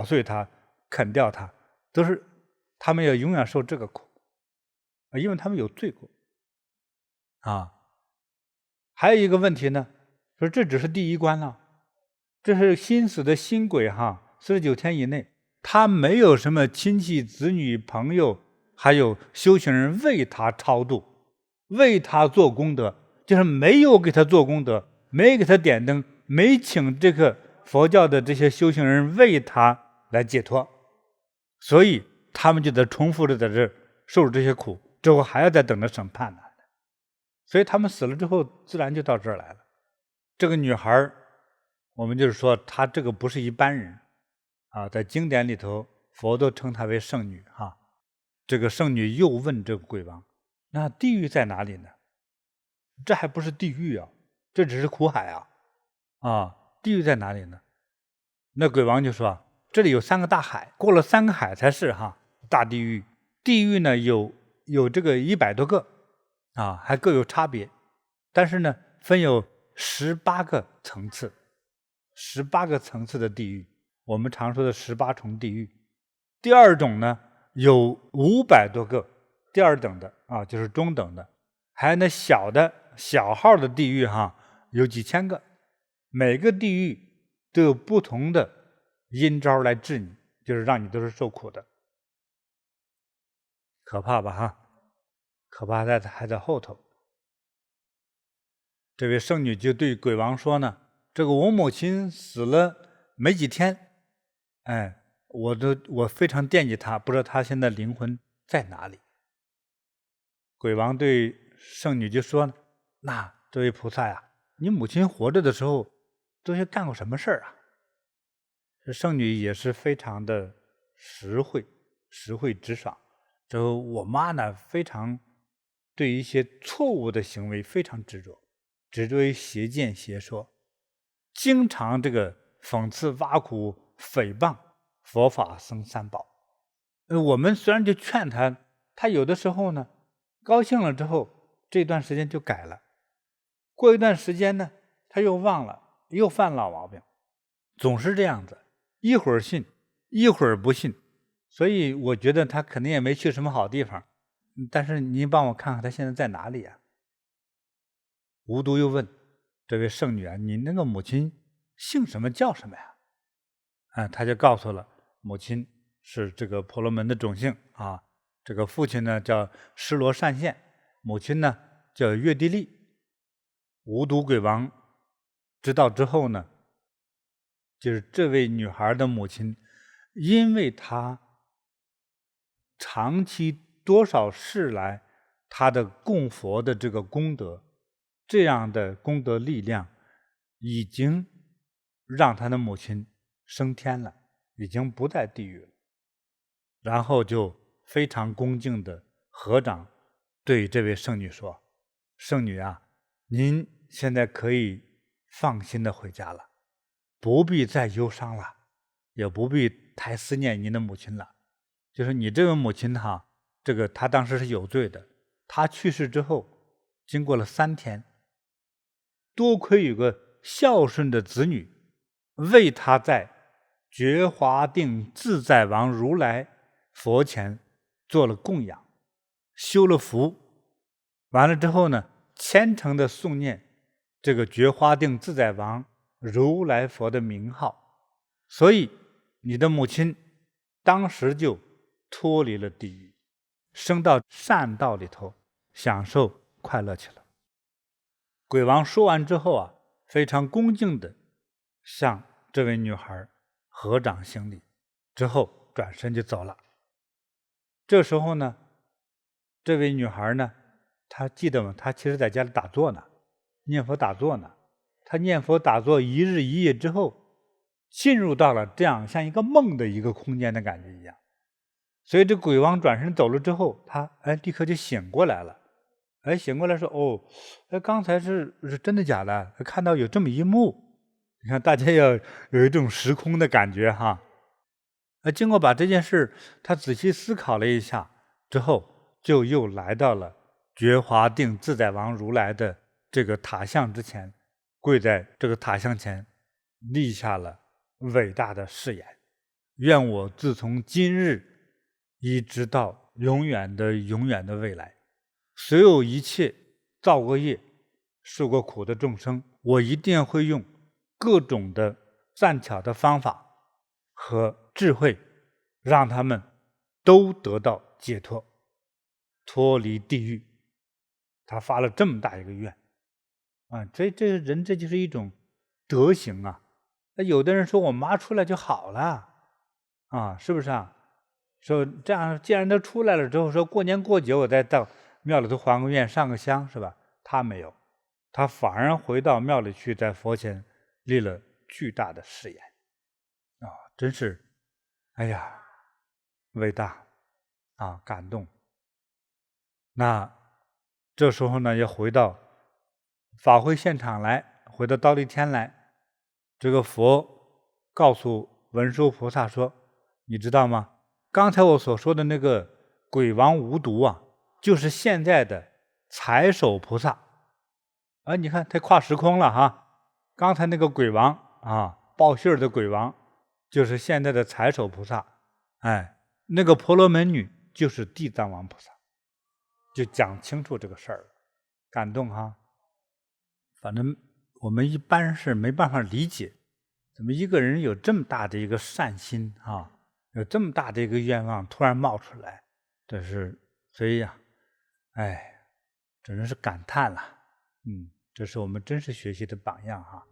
S1: 碎它，啃掉它，都是他们要永远受这个苦因为他们有罪过啊。还有一个问题呢，说这只是第一关了，这是新死的新鬼哈，49天以内，他没有什么亲戚子女朋友，还有修行人为他超度，为他做功德，就是没有给他做功德，没给他点灯，没请这个佛教的这些修行人为他来解脱，所以他们就得重复着在这受这些苦，之后还要再等着审判呢。所以他们死了之后，自然就到这儿来了。这个女孩，我们就是说，她这个不是一般人啊，在经典里头，佛都称她为圣女哈。这个圣女又问这个鬼王：“那地狱在哪里呢？”这还不是地狱啊，这只是苦海啊！啊，地狱在哪里呢？那鬼王就说：“这里有3个大海，过了3个海才是哈大地狱。地狱呢有这个100多个啊，还各有差别，但是呢分有18个层次，18个层次的地狱，我们常说的18重地狱。第二种呢有500多个，第2等的啊，就是中等的，还有那小号的地狱哈，有几千个，每个地狱都有不同的阴招来治你，就是让你都是受苦的，可怕吧哈？可怕还在后头。这位圣女就对鬼王说呢：“这个我母亲死了没几天，哎，我非常惦记她，不知道她现在灵魂在哪里。”鬼王对圣女就说呢：“那这位菩萨呀，你母亲活着的时候都是干过什么事儿啊？”这圣女也是非常的实惠直爽。之后我妈呢，非常对一些错误的行为非常执着于邪见邪说，经常这个讽刺挖苦诽谤佛法僧三宝。我们虽然就劝他有的时候呢高兴了之后，这段时间就改了，过一段时间呢他又忘了，又犯老毛病，总是这样子，一会儿信一会儿不信。所以我觉得他肯定也没去什么好地方，但是您帮我看看他现在在哪里啊？无毒又问这位圣女啊，你那个母亲姓什么叫什么呀？他就告诉了母亲是这个婆罗门的种姓啊，这个父亲呢叫尸罗善现，母亲呢叫月地利。无毒鬼王知道之后呢，就是这位女孩的母亲，因为她长期多少世来他的供佛的这个功德，这样的功德力量已经让他的母亲升天了，已经不在地狱了。然后就非常恭敬的合掌对这位圣女说：“圣女啊，您现在可以放心的回家了，不必再忧伤了，也不必太思念您的母亲了。就是你这位母亲哈，这个她当时是有罪的，她去世之后，经过了3天，多亏有个孝顺的子女为她在觉华定自在王如来佛前做了供养，修了福，完了之后呢，虔诚的诵念这个觉华定自在王如来佛的名号，所以你的母亲当时就脱离了地狱，升到善道里头，享受快乐去了。鬼王说完之后啊，非常恭敬地向这位女孩合掌行礼，之后转身就走了。这时候呢，这位女孩呢，她记得吗？她其实在家里打坐呢，念佛打坐呢。她念佛打坐一日一夜之后，进入到了这样像一个梦的一个空间的感觉一样。所以这鬼王转身走了之后，他立刻就醒过来了。醒过来说：“哦，刚才是真的假的？看到有这么一幕。”你看，大家要有一种时空的感觉哈。经过把这件事他仔细思考了一下之后，就又来到了觉华定自在王如来的这个塔像之前，跪在这个塔像前，立下了伟大的誓言：愿我自从今日一直到永远的未来，所有一切造过业受过苦的众生，我一定会用各种的善巧的方法和智慧，让他们都得到解脱，脱离地狱。他发了这么大一个愿啊！这人这就是一种德行啊。那有的人说我妈出来就好了啊，是不是啊？说这样，既然他出来了之后，说过年过节我再到庙里头还个愿上个香，是吧？他没有，他反而回到庙里去，在佛前立了巨大的誓言啊！真是，哎呀，伟大啊，感动。那这时候呢，要回到法会现场来，回到忉利天来。这个佛告诉文殊菩萨说：“你知道吗？刚才我所说的那个鬼王无毒啊，就是现在的财首菩萨。你看他跨时空了哈。刚才那个鬼王啊，报信的鬼王，就是现在的财首菩萨。那个婆罗门女就是地藏王菩萨。”就讲清楚这个事儿了，感动哈。反正我们一般人是没办法理解，怎么一个人有这么大的一个善心啊，有这么大的一个愿望突然冒出来，所以呀，只能是感叹了。这是我们真实学习的榜样哈。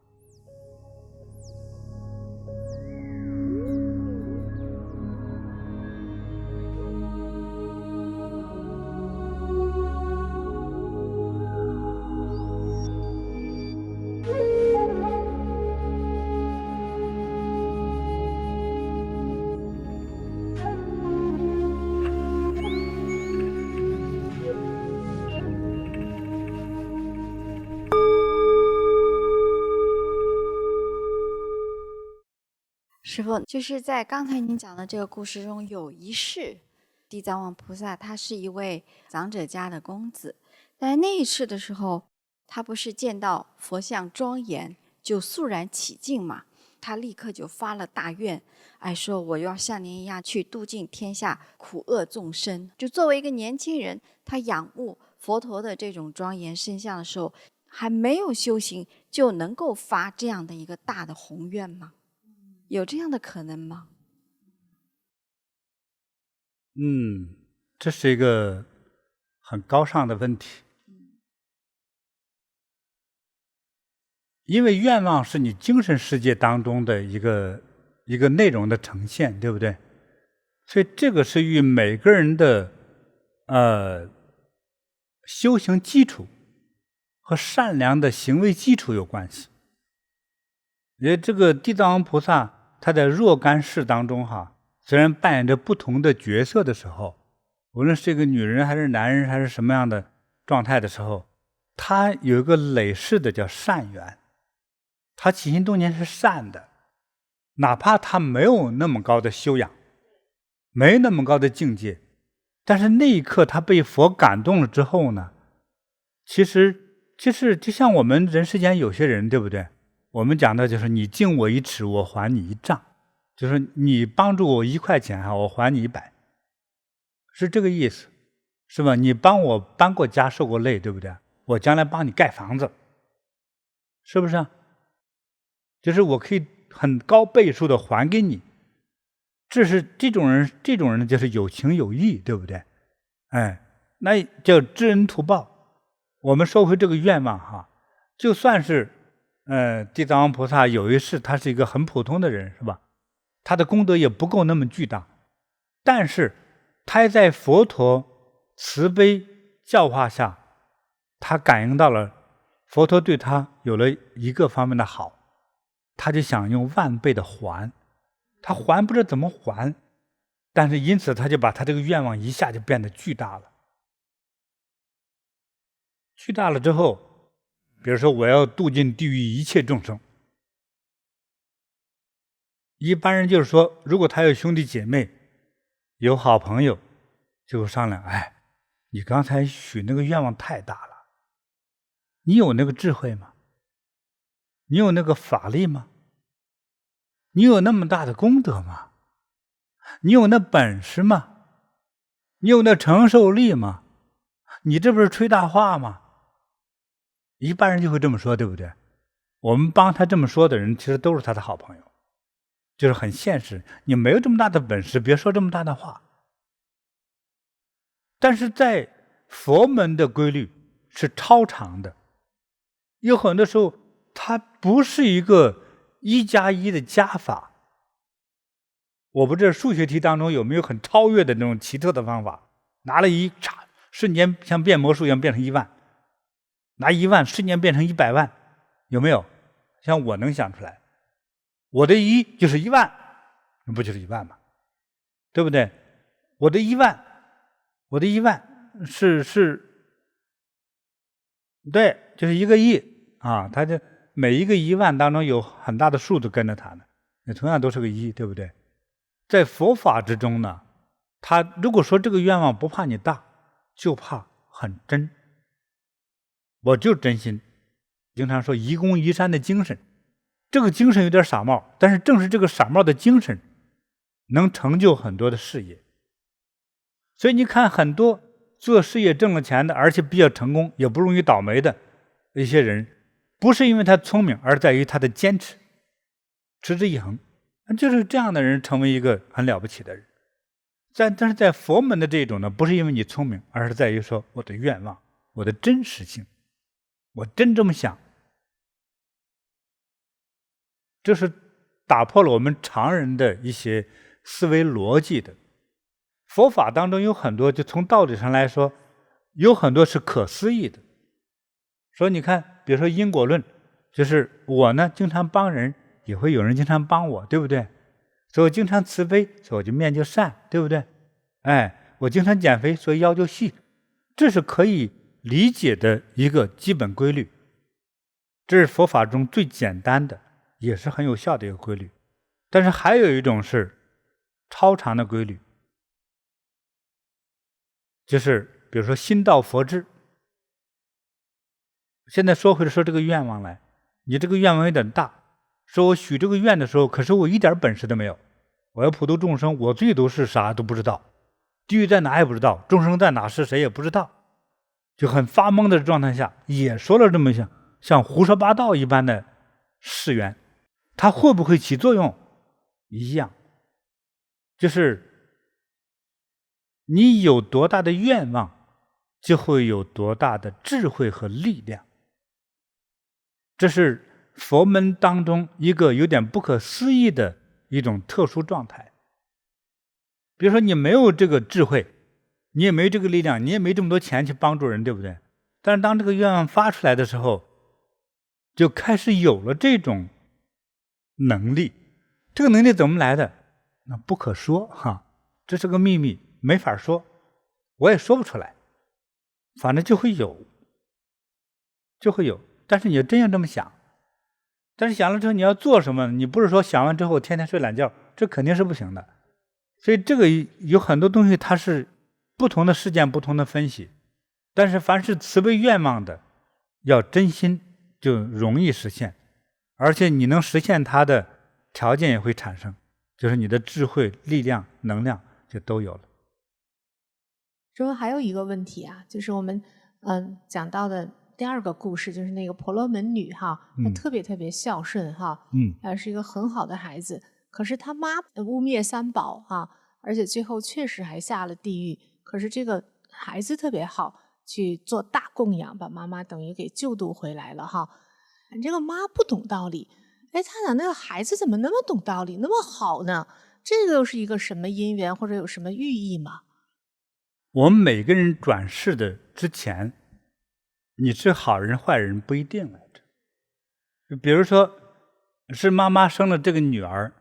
S2: 师父，就是在刚才您讲的这个故事中，有一世地藏王菩萨，他是一位长者家的公子，但那一世的时候，他不是见到佛像庄严就肃然起敬嘛，他立刻就发了大愿，说我要像您一样去度尽天下苦厄众生。就作为一个年轻人，他仰慕佛陀的这种庄严圣像的时候，还没有修行，就能够发这样的一个大的宏愿吗？有这样的可能吗？
S1: 这是一个很高尚的问题。因为愿望是你精神世界当中的一个内容的呈现，对不对？所以这个是与每个人的修行基础和善良的行为基础有关系。因为这个地藏王菩萨他在若干世当中虽然扮演着不同的角色的时候，无论是一个女人还是男人还是什么样的状态的时候，他有一个累世的叫善缘，他起心动念是善的，哪怕他没有那么高的修养，没那么高的境界，但是那一刻他被佛感动了之后呢，其实就是就像我们人世间有些人，对不对？我们讲的就是你敬我1尺，我还你1丈，就是你帮助我1块钱我还你100，是这个意思，是吧？你帮我搬过家受过累，对不对？我将来帮你盖房子，是不是？就是我可以很高倍数的还给你。这种人就是有情有义，对不对？那叫知恩图报。我们说回这个愿望哈，就算是地藏王菩萨有一世他是一个很普通的人，是吧？他的功德也不够那么巨大，但是他在佛陀慈悲教化下，他感应到了佛陀对他有了一个方面的好，他就想用万倍的还，他还不知道怎么还，但是因此他就把他这个愿望一下就变得巨大了。巨大了之后，比如说我要度尽地狱一切众生，一般人就是说，如果他有兄弟姐妹，有好朋友，就商量，你刚才许那个愿望太大了，你有那个智慧吗？你有那个法力吗？你有那么大的功德吗？你有那本事吗？你有那承受力吗？你这不是吹大话吗？一般人就会这么说，对不对？我们帮他这么说的人，其实都是他的好朋友，就是很现实。你没有这么大的本事，别说这么大的话。但是在佛门的规律是超常的，有很多时候它不是一个1+1的加法。我不知道数学题当中有没有很超越的那种奇特的方法，拿了1，瞬间像变魔术一样变成1万，拿1万瞬间变成100万，有没有？像我能想出来，我的1就是1万，那不就是1万吗？对不对？我的1万是对，就是1个亿啊，它就每一个1万当中有很大的数字跟着它呢，那同样都是个1，对不对？在佛法之中呢，他如果说这个愿望不怕你大，就怕很真。我就真心，经常说移公移山的精神，这个精神有点傻帽，但是正是这个傻帽的精神，能成就很多的事业。所以你看，很多做事业挣了钱的，而且比较成功，也不容易倒霉的一些人，不是因为他聪明，而在于他的坚持，持之以恒。就是这样的人成为一个很了不起的人。但是在佛门的这种呢，不是因为你聪明，而是在于说我的愿望，我的真实性，我真这么想。这是打破了我们常人的一些思维逻辑的。佛法当中有很多，就从道理上来说，有很多是可思议的。说你看，比如说因果论，就是我呢经常帮人，也会有人经常帮我，对不对？所以我经常慈悲，所以我就面就善，对不对？我经常减肥，所以腰就细，这是可以理解的一个基本规律。这是佛法中最简单的，也是很有效的一个规律。但是还有一种是超常的规律，就是比如说心道佛知。现在说回说这个愿望来，你这个愿望有点大，说我许这个愿的时候，可是我一点本事都没有，我要普度众生，我最多是啥都不知道，地狱在哪也不知道，众生在哪是谁也不知道，就很发懵的状态下，也说了这么像胡说八道一般的誓愿，它会不会起作用？一样，就是你有多大的愿望，就会有多大的智慧和力量。这是佛门当中一个有点不可思议的一种特殊状态。比如说你没有这个智慧，你也没这个力量，你也没这么多钱去帮助人，对不对？但是当这个愿望发出来的时候，就开始有了这种能力。这个能力怎么来的？那不可说哈，这是个秘密，没法说，我也说不出来，反正就会有。但是你真要这么想，但是想了之后你要做什么？你不是说想完之后天天睡懒觉，这肯定是不行的。所以这个有很多东西它是不同的事件不同的分析，但是凡是慈悲愿望的，要真心就容易实现，而且你能实现它的条件也会产生，就是你的智慧、力量、能量就都有了。
S3: 说还有一个问题啊，就是我们讲到的第二个故事，就是那个婆罗门女哈，她特别特别孝顺哈，是一个很好的孩子。可是她妈污蔑三宝哈，而且最后确实还下了地狱。可是这个孩子特别好，去做大供养，把妈妈等于给救度回来了哈。这个妈不懂道理，他想那个孩子怎么那么懂道理，那么好呢？这个又是一个什么因缘，或者有什么寓意吗？
S1: 我们每个人转世的之前，你是好人坏人不一定来着。比如说是妈妈生了这个女儿，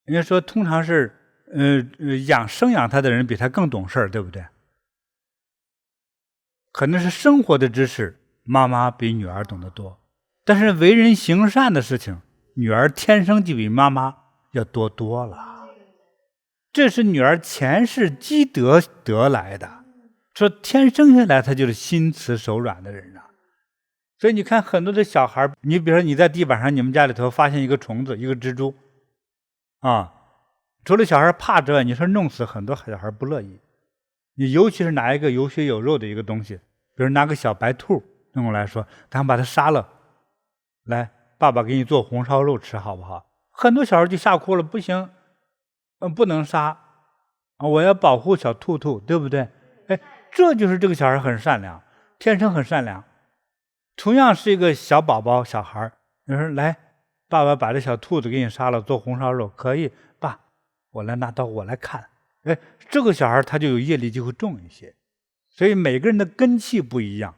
S1: 人家说通常是生养她的人比她更懂事儿，对不对？可能是生活的知识妈妈比女儿懂得多，但是为人行善的事情，女儿天生就比妈妈要多多了。这是女儿前世积德得来的，说天生下来她就是心慈手软的人啊。所以你看很多的小孩，你比如说你在地板上，你们家里头发现一个虫子，一个蜘蛛啊，除了小孩怕之外，你说弄死很多小孩不乐意。你尤其是拿一个有血有肉的一个东西，比如拿个小白兔弄过来说，咱把它杀了，来，爸爸给你做红烧肉吃好不好？很多小孩就吓哭了，不行，不能杀，我要保护小兔兔，对不对？这就是这个小孩很善良，天生很善良。同样是一个小宝宝小孩，你说来，爸爸把这小兔子给你杀了，做红烧肉，可以，爸，我来拿刀，我来砍。这个小孩他就有业力就会重一些，所以每个人的根气不一样。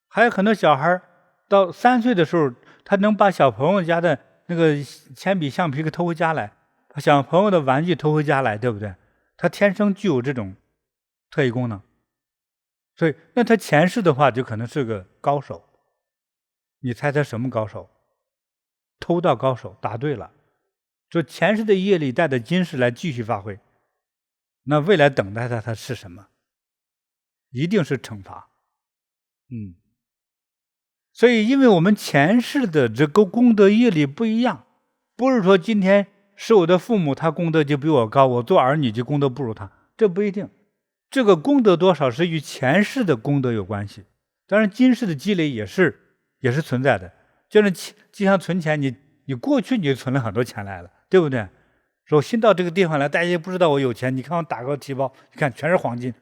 S1: 还有很多小孩到3岁的时候，他能把小朋友家的那个铅笔橡皮给偷回家来，把小朋友的玩具偷回家来，对不对？他天生具有这种特异功能，所以那他前世的话就可能是个高手。你猜他什么高手？偷盗高手，答对了。说前世的业力带着今世来继续发挥，那未来等待他是什么？一定是惩罚。所以因为我们前世的这个功德业力不一样，不是说今天是我的父母，他功德就比我高，我做儿女就功德不如他，这不一定。这个功德多少是与前世的功德有关系，当然今世的积累也是存在的。就像存钱，你过去你就存了很多钱来了，对不对？说我新到这个地方来，大家也不知道我有钱，你看我打个提包，你看全是黄金，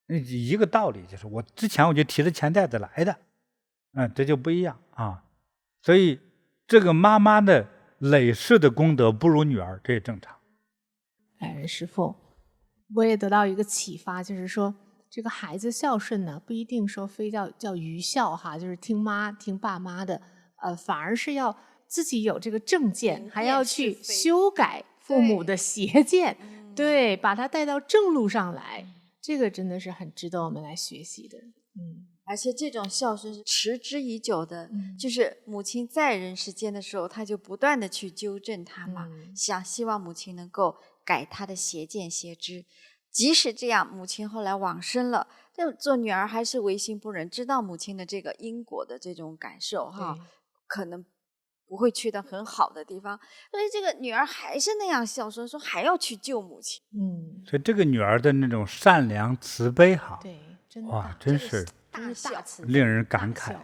S1: 一个道理，就是我之前我就提着钱袋子来的，这就不一样啊。所以这个妈妈的累世的功德不如女儿，这也正常。
S3: 师父，我也得到一个启发，就是说这个孩子孝顺呢，不一定说非叫愚孝哈，就是听爸妈的，反而是要自己有这个正见，还要去修改父母的邪见，对，把他带到正路上来，这个真的是很值得我们来学习的。
S2: 而且这种孝顺是持之以久的，就是母亲在人世间的时候，他就不断的去纠正他嘛，希望母亲能够改他的邪见邪知。即使这样，母亲后来往生了，但做女儿还是违心不忍，知道母亲的这个因果的这种感受哈，可能不会去到很好的地方，所以这个女儿还是那样孝顺，说还要去救母亲。
S1: 所以这个女儿的那种善良慈悲哈，
S3: 对，真
S1: 哇，真是
S3: 大慈，
S1: 令人感慨。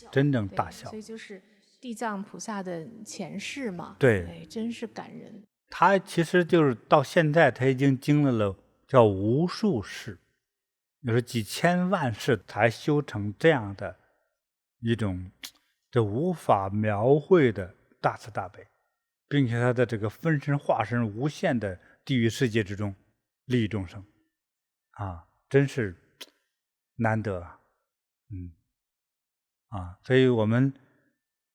S1: 真正大孝。
S3: 所以就是地藏菩萨的前世嘛，
S1: 对，
S3: 真是感人。
S1: 他其实就是到现在他已经经历了叫无数世，就是几千万世才修成这样的一种这无法描绘的大慈大悲，并且他的这个分身化身无限的地狱世界之中利益众生真是难得所以我们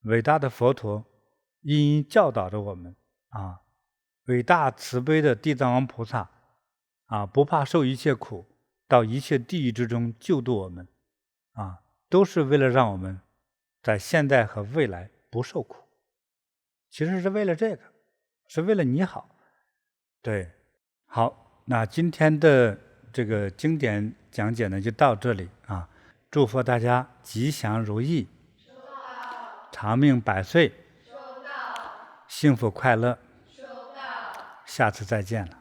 S1: 伟大的佛陀因教导着我们伟大慈悲的地藏王菩萨不怕受一切苦，到一切地狱之中救度我们都是为了让我们在现在和未来不受苦，其实是为了这个，是为了你好。对，好，那今天的这个经典讲解呢就到这里祝福大家吉祥如意，长命百岁，幸福快乐，下次再见了。